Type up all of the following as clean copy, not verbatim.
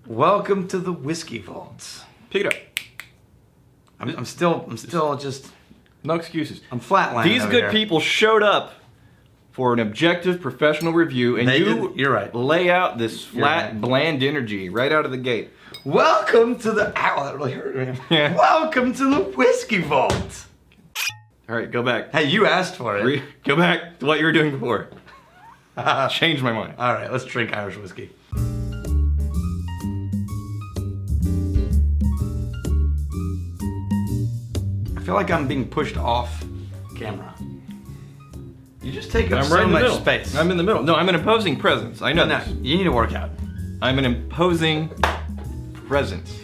Welcome to the Whiskey Vault. Pick it up. I'm still just... No excuses. I'm flatlining. These over good here. people showed up for an objective professional review, and You're right. lay out this flat, right. bland energy right out of the gate. Welcome to the... Ow, that really hurt me. Yeah. Welcome to the Whiskey Vault. All right, go back. Hey, you asked for it. Go back to what you were doing before. Change my mind. All right, let's drink Irish whiskey. I feel like I'm being pushed off camera. You just take up I'm so right in the much middle. space. I'm in the middle. No, I'm an imposing presence. I know No, this. you need to work out. I'm an imposing presence.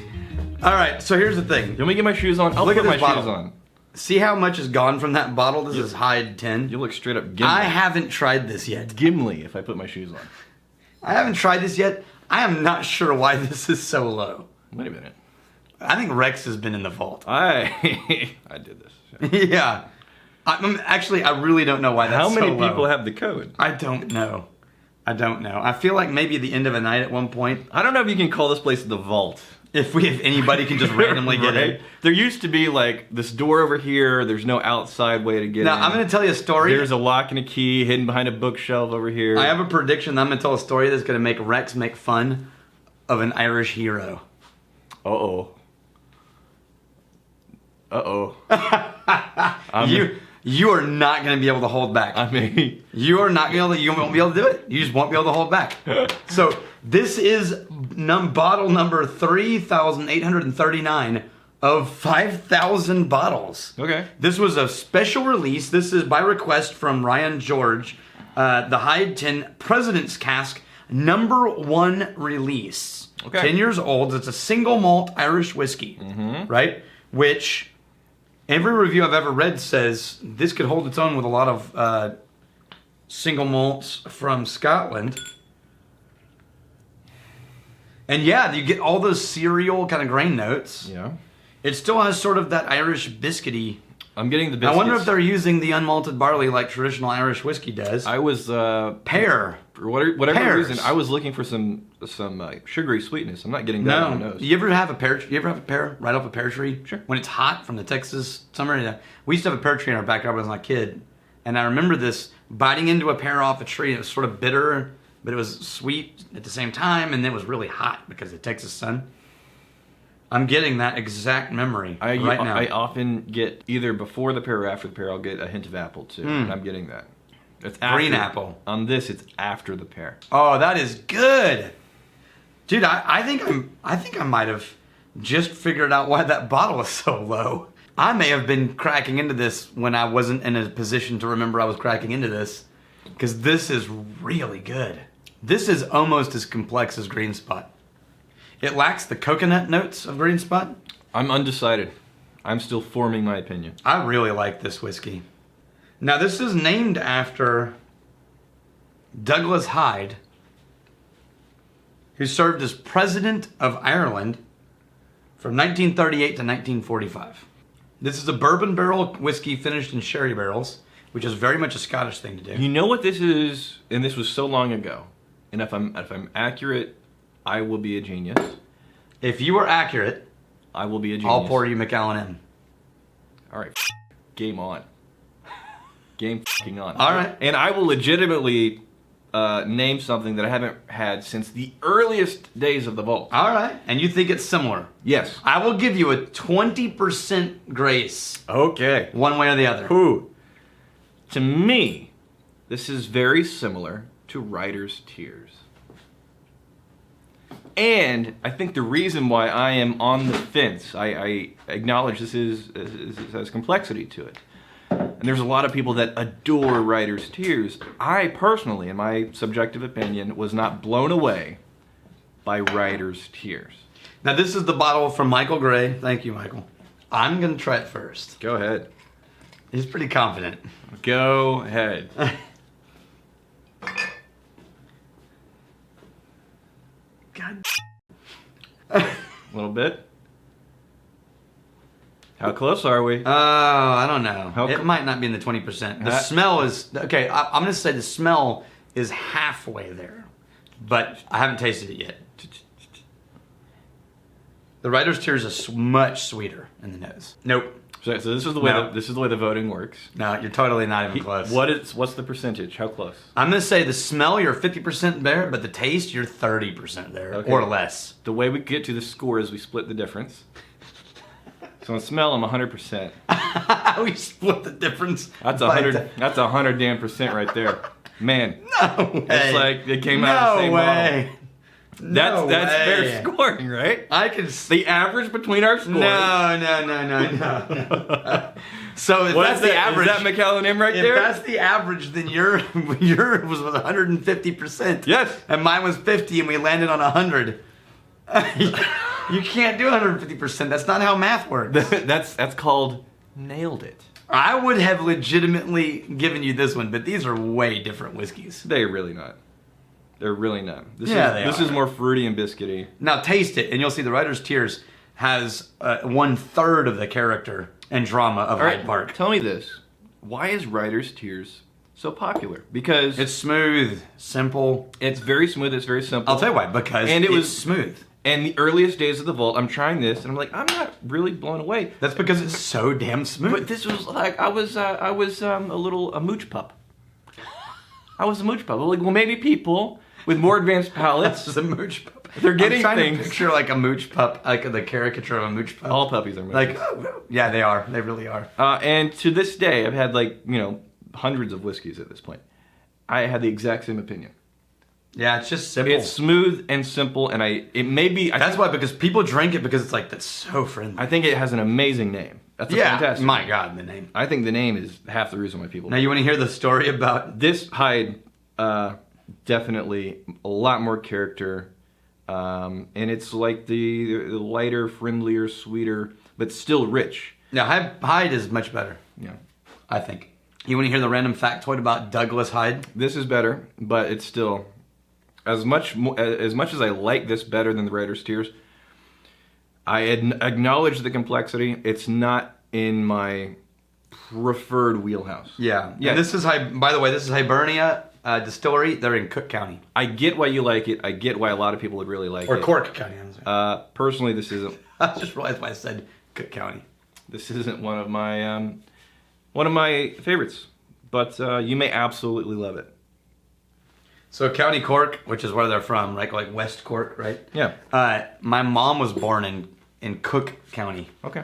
All right, so here's the thing. Let me get my shoes on. I'll Look put at my this bottle. shoes on. See how much is gone from that bottle? This is Hyde 10. You look straight up Gimli. I haven't tried this yet. Gimli if I put my shoes on. I haven't tried this yet. I am not sure why this is so low. Wait a minute. I think Rex has been in the vault. I did this. Yeah. I really don't know why that's How many so low. people have the code? I don't know. I feel like maybe at the end of a night at one point, I don't know if you can call this place the vault. if anybody can just randomly get in. There used to be like this door over here. There's no outside way to get Now, in. I'm going to tell you a story. There's a lock and a key hidden behind a bookshelf over here. I have a prediction. I'm going to tell a story that's going to make Rex make fun of an Irish hero. Uh-oh. You are not going to be able to hold back. I mean, You are not going to. You won't be able to do it. You just won't be able to hold back. So this is bottle number 3,839 of 5,000 bottles. okay. This was a special release. This is by request from Ryan George, the Hyde 10 President's Cask #1 release. Okay. 10 years old. It's a single malt Irish whiskey, right? Which every review I've ever read says this could hold its own with a lot of single malts from Scotland. And yeah, you get all those cereal kind of grain notes. Yeah. It still has sort of that Irish biscuity. I'm getting the biscuits. I wonder if they're using the unmalted barley like traditional Irish whiskey does. I was Pear. for whatever Pears. reason, I was looking for some sugary sweetness. I'm not getting that on the No. nose. You ever have a pear right off a pear tree? Sure. When it's hot from the Texas summer. Yeah. We used to have a pear tree in our backyard when I was a kid. And I remember this biting into a pear off a tree. It was sort of bitter, but it was sweet at the same time. And it was really hot because of the Texas sun. I'm getting that exact memory right now. I often get either before the pear or after the pear. I'll get a hint of apple too, and I'm getting that. It's after, Green apple. On this, it's after the pear. Oh, that is good. Dude, I think I might have just figured out why that bottle is so low. I may have been cracking into this when I wasn't in a position to remember I was cracking into this. Because this is really good. This is almost as complex as Green Spot. It lacks the coconut notes of Green Spot. I'm undecided. I'm still forming my opinion. I really like this whiskey. Now, this is named after Douglas Hyde, who served as President of Ireland from 1938 to 1945. This is a bourbon barrel whiskey finished in sherry barrels, which is very much a Scottish thing to do. You know what this is, and this was so long ago. And if I'm accurate, I will be a genius. If you are accurate, I will be a genius. I'll pour you Macallan in. All right, game on. Game fucking on. All right. And I will legitimately name something that I haven't had since the earliest days of the vault. All right. And you think it's similar. Yes. I will give you a 20% grace, Okay. one way or the other. Who? To me, this is very similar to Writer's Tears. And I think the reason why I am on the fence, I acknowledge this has complexity to it. And there's a lot of people that adore Writer's Tears. I personally, in my subjective opinion, was not blown away by Writer's Tears. Now, this is the bottle from Michael Gray. Thank you, Michael. I'm going to try it first. Go ahead. He's pretty confident. Go ahead. God. A little bit. How close are we? I don't know. How It co- might not be in the 20%. The smell is... Okay, I'm going to say the smell is halfway there. But I haven't tasted it yet. The writer's tears is much sweeter in the nose. Nope. So this is the way No. this is the way the voting works. No, you're totally not even close. What's the percentage? How close? I'm gonna say the smell you're 50% there, but the taste you're 30% there Okay. or less. The way we get to the score is we split the difference. So on smell, I'm 100%. We split the difference. That's by 100. That's 100 damn percent right there, man. No way. It's like they came out of the same way. bottle. That's way. fair scoring, right? I can The average between our scores. No. So if What that's is the that? average, Is that Macallan M right if there? that's the average, then your was 150%. Yes. And mine was 50, and we landed on 100. You can't do 150%. That's not how math works. that's called nailed it. I would have legitimately given you this one, but these are way different whiskeys. They're really not. They're really not. This They is are. more fruity and biscuity. Now taste it, and you'll see the writer's tears has 1/3 of the character and drama of All right, Hyde Park. tell me this: why is Writer's Tears so popular? Because It's smooth, simple. it's very smooth. It's very simple. I'll tell you why. Because And it it's was- smooth. And the earliest days of the vault, I'm trying this, and I'm like, I'm not really blown away. That's because it's so damn smooth. But this was like I was a mooch pup. I was a mooch pup. Like, well, maybe people with more advanced palates. That's a mooch pup. They're getting I'm trying things. to picture like a mooch pup, like the caricature of a mooch pup. All puppies are mooch. like, yeah, they are. They really are. And to this day, I've had hundreds of whiskeys at this point. I had the exact same opinion. Yeah, it's just simple. It's smooth and simple, and it may be. That's why, because people drink it because it's like, that's so friendly. I think it has an amazing name. That's a Yeah, fantastic. my name. God, the name. I think the name is half the reason why people. Now, you want to hear the story about... This Hyde, definitely a lot more character, and it's like the lighter, friendlier, sweeter, but still rich. Yeah, Hyde is much better, Yeah, I think. You want to hear the random factoid about Douglas Hyde? this is better, but it's still as much as I like this better than the Writer's Tears. I acknowledge the complexity. It's not in my preferred wheelhouse. Yeah. Yeah. And this is, by the way, this is Hibernia Distillery. They're in Cook County. I get why you like it. I get why a lot of people would really like Or it. Cork County, I'm sorry. Personally, this isn't. I just realized why I said Cook County. This isn't one of my favorites, but you may absolutely love it. So County Cork, which is where they're from, right? Like West Cork, right? Yeah. My mom was born in Cook County. Okay.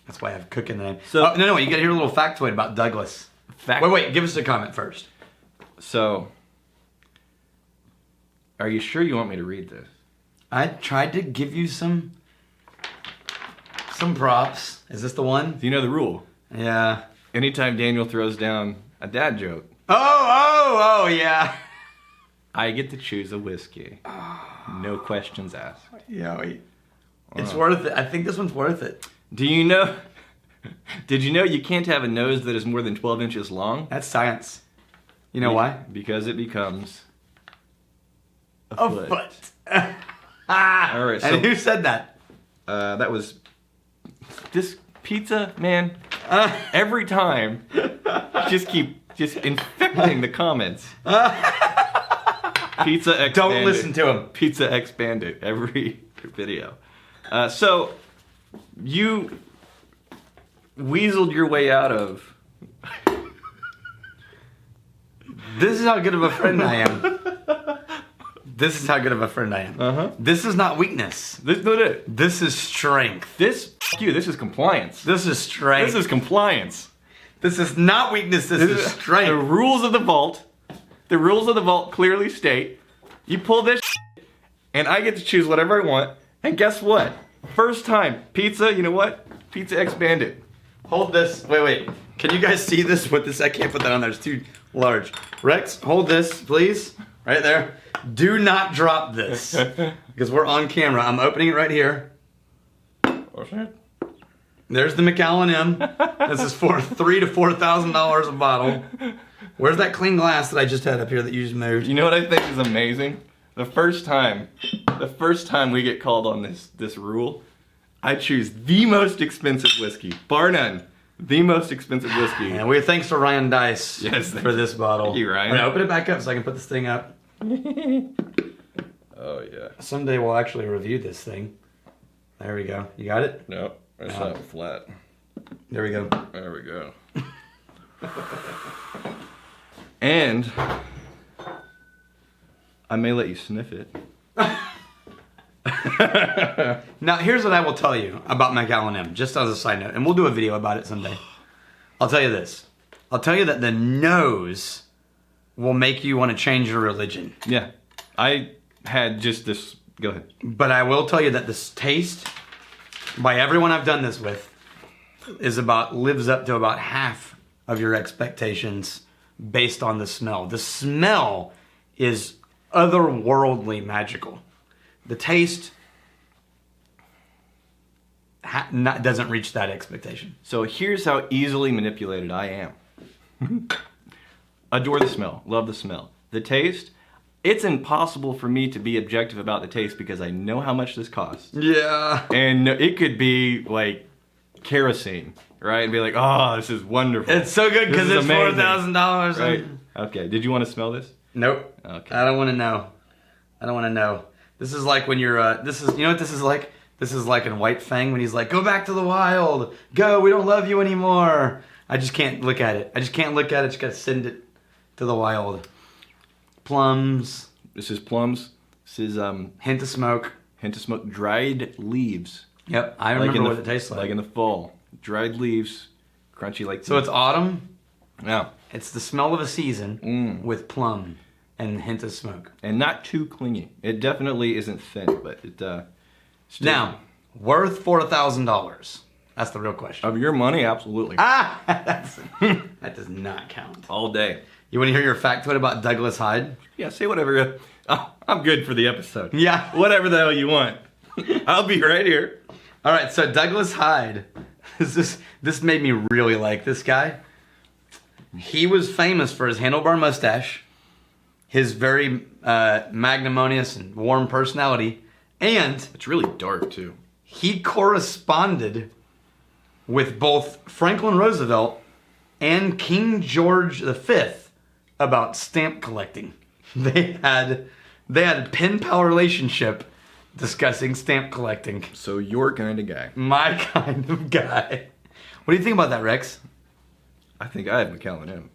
That's why I have Cook in the name. So- no, you got to hear a little factoid about Douglas. Wait, give us a comment first. So, are you sure you want me to read this? I tried to give you some props. Is this the one? Do you know the rule? Yeah. Anytime Daniel throws down a dad joke, Oh, yeah. I get to choose a whiskey. No questions asked. Yeah, wait. It's worth it. I think this one's worth it. Do you know? Did you know you can't have a nose that is more than 12 inches long? That's science. You know why? Because it becomes A foot. All right, so- And who said that? That was this pizza man. Every time, just infecting the comments. Pizza X Don't Bandit. listen to him. Pizza X Bandit every video. So you weaseled your way out of. This is how good of a friend I am. This is how good of a friend I am. Uh-huh. This is not weakness. This is not it. This is strength. This is compliance. This is strength. This is compliance. This is not weakness. This is The strength. rules of the vault. The rules of the vault clearly state you pull this and I get to choose whatever I want. And guess what? First time, pizza, you know what? Pizza X Bandit. Hold this. Wait. Can you guys see this with this? I can't put that on there. It's too large. Rex, hold this, please. Right there. Do not drop this. Because we're on camera. I'm opening it right here. There's the Macallan M. This is for $3,000 to $4,000 a bottle. Where's that clean glass that I just had up here that you just moved? You know what I think is amazing? The first time we get called on this rule, I choose the most expensive whiskey, bar none. The most expensive whiskey. And we're thanks to Ryan Dice for this bottle. Thank you, Ryan. I'm gonna open it back up so I can put this thing up. Oh yeah. Someday we'll actually review this thing. There we go. You got it? No, it's not flat. There we go. There we go. And I may let you sniff it. Now, here's what I will tell you about Macallan M, just as a side note, and we'll do a video about it someday. I'll tell you this. I'll tell you that the nose will make you want to change your religion. Yeah. I had just this... Go ahead. But I will tell you that this taste, by everyone I've done this with, lives up to about half of your expectations based on the smell. The smell is otherworldly magical. The taste doesn't reach that expectation. So here's how easily manipulated I am. Adore the smell. Love the smell. The taste, it's impossible for me to be objective about the taste because I know how much this costs. Yeah. And it could be like kerosene, right? And be like, oh, this is wonderful. It's so good because it's $4,000. Right? Okay. Did you want to smell this? Nope. Okay. I don't want to know. I don't want to know. This is like when you're, you know what this is like? This is like in White Fang when he's like, go back to the wild. Go, we don't love you anymore. I just can't look at it. I just can't look at it. Just got to send it to the wild. Plums. This is plums. This is, hint of smoke. Hint of smoke. Dried leaves. Yep, I remember what it tastes like. Like in the fall. Dried leaves. Crunchy like... So it's autumn. Yeah. It's the smell of a season with plum and hint of smoke. And not too clingy. It definitely isn't thin, but it... Now, worth $4,000. That's the real question. Of your money, absolutely. That does not count. All day. You want to hear your factoid about Douglas Hyde? Yeah, say whatever. Oh, I'm good for the episode. Yeah. Whatever the hell you want. I'll be right here. All right, so Douglas Hyde. This made me really like this guy. He was famous for his handlebar mustache, his very magnanimous and warm personality, and it's really dark too. He corresponded with both Franklin Roosevelt and King George V about stamp collecting. They had a pen pal relationship discussing stamp collecting. So your kind of guy. My kind of guy. What do you think about that, Rex? I think I have Macallan M.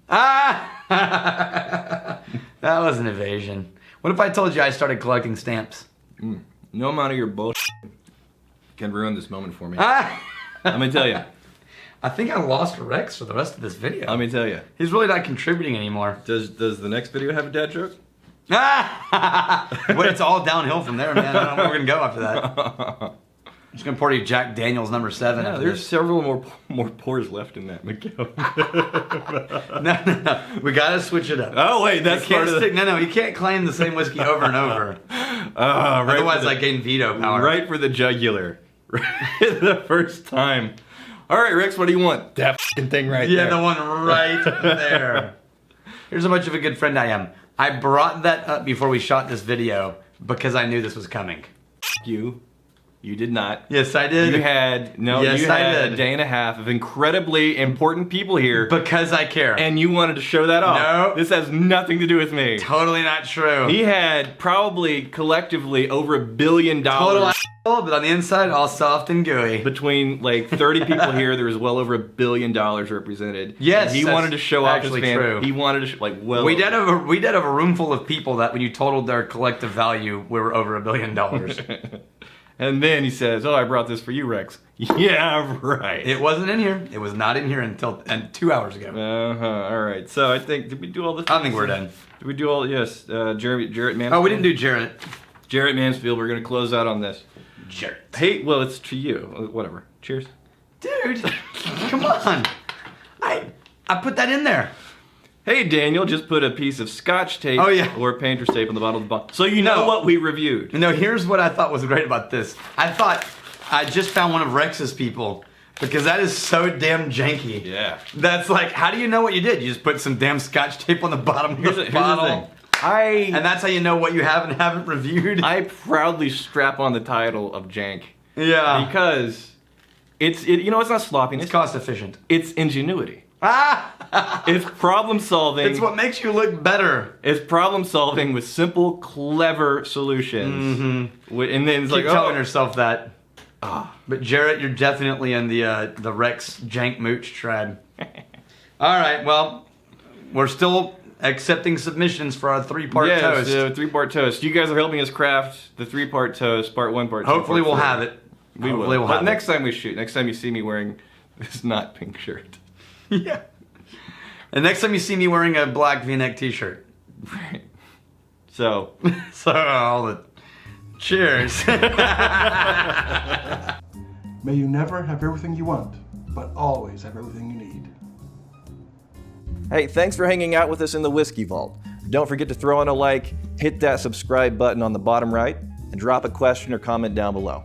That was an evasion. What if I told you I started collecting stamps? No amount of your bullshit can ruin this moment for me. Let me tell you. I think I lost Rex for the rest of this video. Let me tell you. He's really not contributing anymore. Does the next video have a dad joke? But it's all downhill from there, man. I don't know where we're going to go after that. I'm just going to pour you Jack Daniels number 7. Yeah, there's several more pours left in that, Macallan. No. We got to switch it up. Oh, wait, that's part of the... No, you can't claim the same whiskey over and over. Otherwise, I gain veto power. Right for the jugular. The first time. All right, Rex, what do you want? That f***ing thing right there. Yeah, the one right there. Here's how much of a good friend I am. I brought that up before we shot this video because I knew this was coming. You did not. Yes, I did. You had a day and a half of incredibly important people here. Because I care. And you wanted to show that off. No. This has nothing to do with me. Totally not true. He had probably collectively over $1 billion. Total asshole, but on the inside, all soft and gooey. Between like 30 people here, there was well over $1 billion represented. Yes, and he wanted to show off his fan. True. He wanted to we did have a room full of people that when you totaled their collective value, we were over $1 billion. And then he says, "Oh, I brought this for you, Rex." Yeah, right. It wasn't in here. It was not in here until 2 hours ago. All right. So I think, did we do all this? I think we're done. Did we do all? Yes. Jarrett Mansfield. Oh, we didn't do Jarrett. Jarrett Mansfield. We're gonna close out on this. Jarrett. Hey, well, it's to you. Whatever. Cheers. Dude, come on. I put that in there. Hey, Daniel, just put a piece of Scotch tape or painter's tape on the bottom of the bottle. So you know what we reviewed. No, here's what I thought was great about this. I thought I just found one of Rex's people because that is so damn janky. Yeah. That's like, how do you know what you did? You just put some damn Scotch tape on the bottom of the bottle. Here's the thing. And that's how you know what you have and haven't reviewed. I proudly strap on the title of jank. Yeah. Because it's not sloppiness. It's cost efficient. It's ingenuity. It's problem solving. It's what makes you look better. It's problem solving with simple, clever solutions. Mm-hmm. And then it's Keep telling yourself that. But Jarrett, you're definitely in the Rex Jank Mooch tribe. All right, well, we're still accepting submissions for our 3-part toast. Yes, 3-part toast. You guys are helping us craft the 3-part toast, part 1, part 2. Hopefully we'll have it. We will. We'll have next time we shoot, next time you see me wearing this not pink shirt. Yeah. And next time you see me wearing a black V-neck t-shirt. Right. So all the cheers. May you never have everything you want, but always have everything you need. Hey, thanks for hanging out with us in the Whiskey Vault. Don't forget to throw in a like, hit that subscribe button on the bottom right, and drop a question or comment down below.